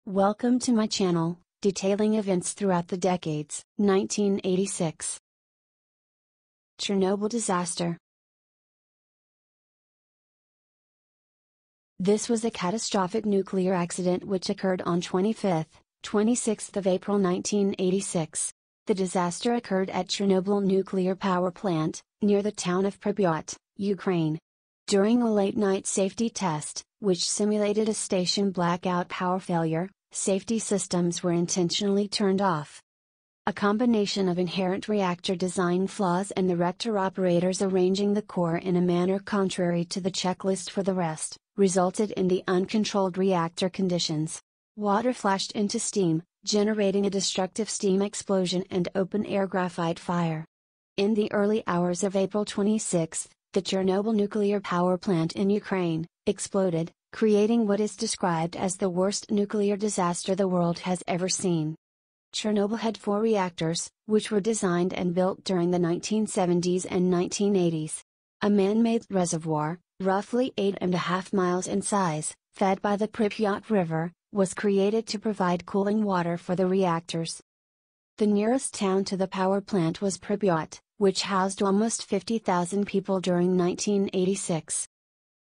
Welcome to my channel, detailing events throughout the decades. 1986. Chernobyl Disaster. This was a catastrophic nuclear accident which occurred on 26th of April 1986. The disaster occurred at Chernobyl nuclear power plant, near the town of Pripyat, Ukraine. During a late-night safety test, which simulated a station blackout power failure, safety systems were intentionally turned off. A combination of inherent reactor design flaws and the reactor operators arranging the core in a manner contrary to the checklist for the rest, resulted in the uncontrolled reactor conditions. Water flashed into steam, generating a destructive steam explosion and open-air graphite fire. In the early hours of April 26, the Chernobyl nuclear power plant in Ukraine exploded, creating what is described as the worst nuclear disaster the world has ever seen. Chernobyl had 4 reactors, which were designed and built during the 1970s and 1980s. A man-made reservoir, roughly 8.5 miles in size, fed by the Pripyat River, was created to provide cooling water for the reactors. The nearest town to the power plant was Pripyat, which housed almost 50,000 people during 1986.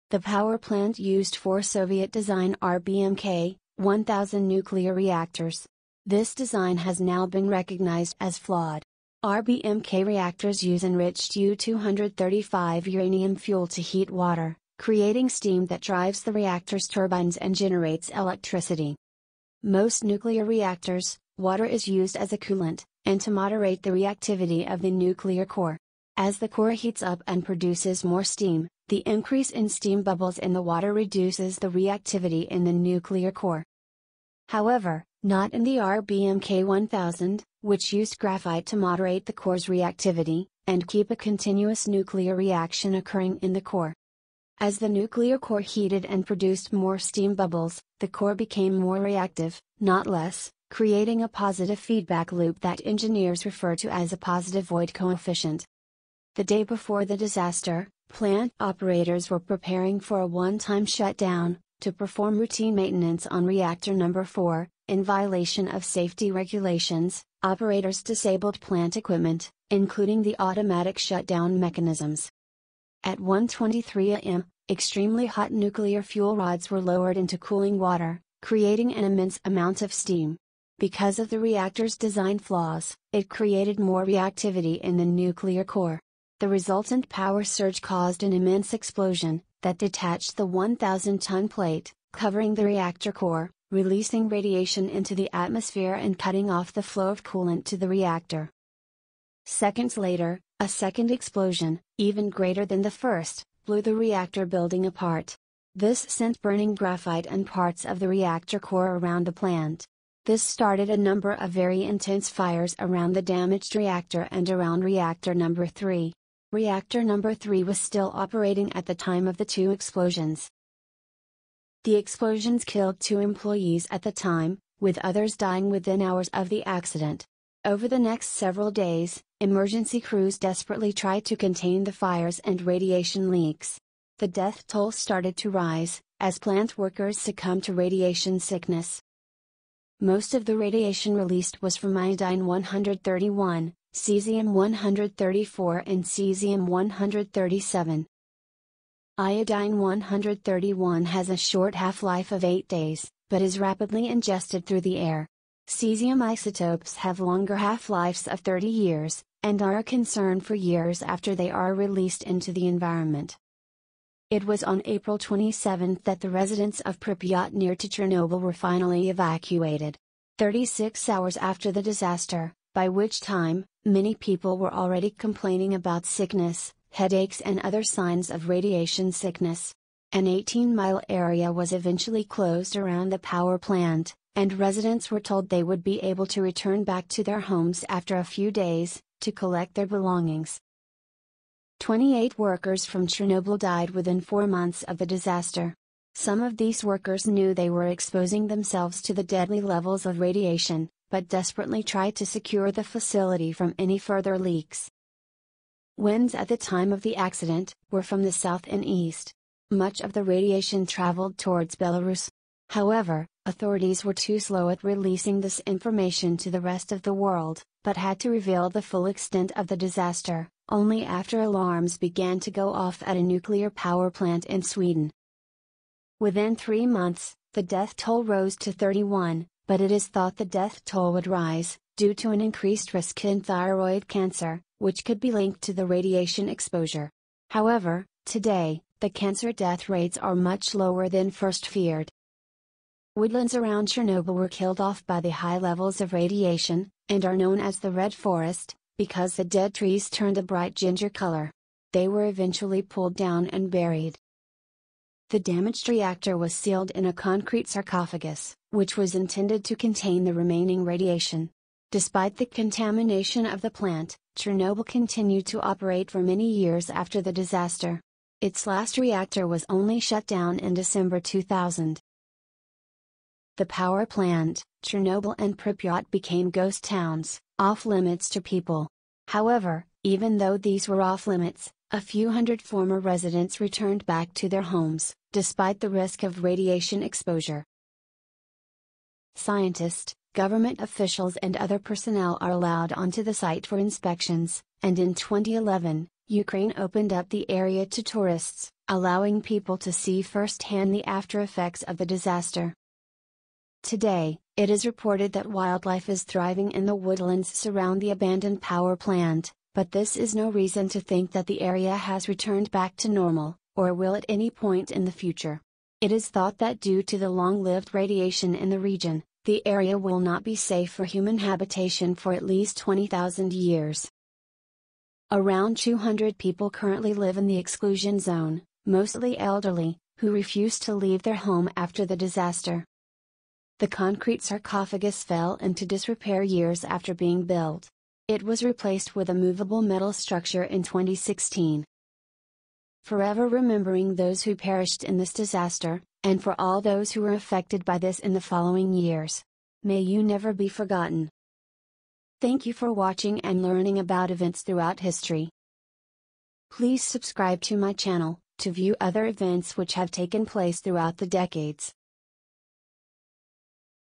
The power plant used 4 Soviet-design RBMK-1000 nuclear reactors. This design has now been recognized as flawed. RBMK reactors use enriched U-235 uranium fuel to heat water, creating steam that drives the reactor's turbines and generates electricity. Most nuclear reactors, water is used as a coolant, and to moderate the reactivity of the nuclear core. As the core heats up and produces more steam, the increase in steam bubbles in the water reduces the reactivity in the nuclear core. However, not in the RBMK-1000, which used graphite to moderate the core's reactivity, and keep a continuous nuclear reaction occurring in the core. As the nuclear core heated and produced more steam bubbles, the core became more reactive, not less, creating a positive feedback loop that engineers refer to as a positive void coefficient. The day before the disaster, plant operators were preparing for a one-time shutdown, to perform routine maintenance on reactor number 4. In violation of safety regulations, operators disabled plant equipment, including the automatic shutdown mechanisms. At 1:23 a.m., extremely hot nuclear fuel rods were lowered into cooling water, creating an immense amount of steam. Because of the reactor's design flaws, it created more reactivity in the nuclear core. The resultant power surge caused an immense explosion, that detached the 1,000-ton plate, covering the reactor core, releasing radiation into the atmosphere and cutting off the flow of coolant to the reactor. Seconds later, a second explosion, even greater than the first, blew the reactor building apart. This sent burning graphite and parts of the reactor core around the plant. This started a number of very intense fires around the damaged reactor and around reactor number 3. Reactor number 3 was still operating at the time of the 2 explosions. The explosions killed 2 employees at the time, with others dying within hours of the accident. Over the next several days, emergency crews desperately tried to contain the fires and radiation leaks. The death toll started to rise, as plant workers succumbed to radiation sickness. Most of the radiation released was from iodine-131, cesium-134 and cesium-137. Iodine-131 has a short half-life of 8 days, but is rapidly ingested through the air. Cesium isotopes have longer half-lives of 30 years, and are a concern for years after they are released into the environment. It was on April 27 that the residents of Pripyat near to Chernobyl were finally evacuated. 36 hours after the disaster, by which time, many people were already complaining about sickness, headaches and other signs of radiation sickness. An 18-mile area was eventually closed around the power plant, and residents were told they would be able to return back to their homes after a few days, to collect their belongings. 28 workers from Chernobyl died within 4 months of the disaster. Some of these workers knew they were exposing themselves to the deadly levels of radiation, but desperately tried to secure the facility from any further leaks. Winds at the time of the accident were from the south and east. Much of the radiation traveled towards Belarus. However, Authorities were too slow at releasing this information to the rest of the world, but had to reveal the full extent of the disaster, only after alarms began to go off at a nuclear power plant in Sweden. Within 3 months, the death toll rose to 31, but it is thought the death toll would rise, due to an increased risk in thyroid cancer, which could be linked to the radiation exposure. However, today, the cancer death rates are much lower than first feared. Woodlands around Chernobyl were killed off by the high levels of radiation, and are known as the Red Forest, because the dead trees turned a bright ginger color. They were eventually pulled down and buried. The damaged reactor was sealed in a concrete sarcophagus, which was intended to contain the remaining radiation. Despite the contamination of the plant, Chernobyl continued to operate for many years after the disaster. Its last reactor was only shut down in December 2000. The power plant, Chernobyl and Pripyat became ghost towns, off-limits to people. However, even though these were off-limits, a few hundred former residents returned back to their homes, despite the risk of radiation exposure. Scientists, government officials and other personnel are allowed onto the site for inspections, and in 2011, Ukraine opened up the area to tourists, allowing people to see firsthand the after-effects of the disaster. Today, it is reported that wildlife is thriving in the woodlands surround the abandoned power plant, but this is no reason to think that the area has returned back to normal, or will at any point in the future. It is thought that due to the long-lived radiation in the region, the area will not be safe for human habitation for at least 20,000 years. Around 200 people currently live in the exclusion zone, mostly elderly, who refuse to leave their home after the disaster. The concrete sarcophagus fell into disrepair years after being built. It was replaced with a movable metal structure in 2016. Forever remembering those who perished in this disaster, and for all those who were affected by this in the following years. May you never be forgotten. Thank you for watching and learning about events throughout history. Please subscribe to my channel, to view other events which have taken place throughout the decades.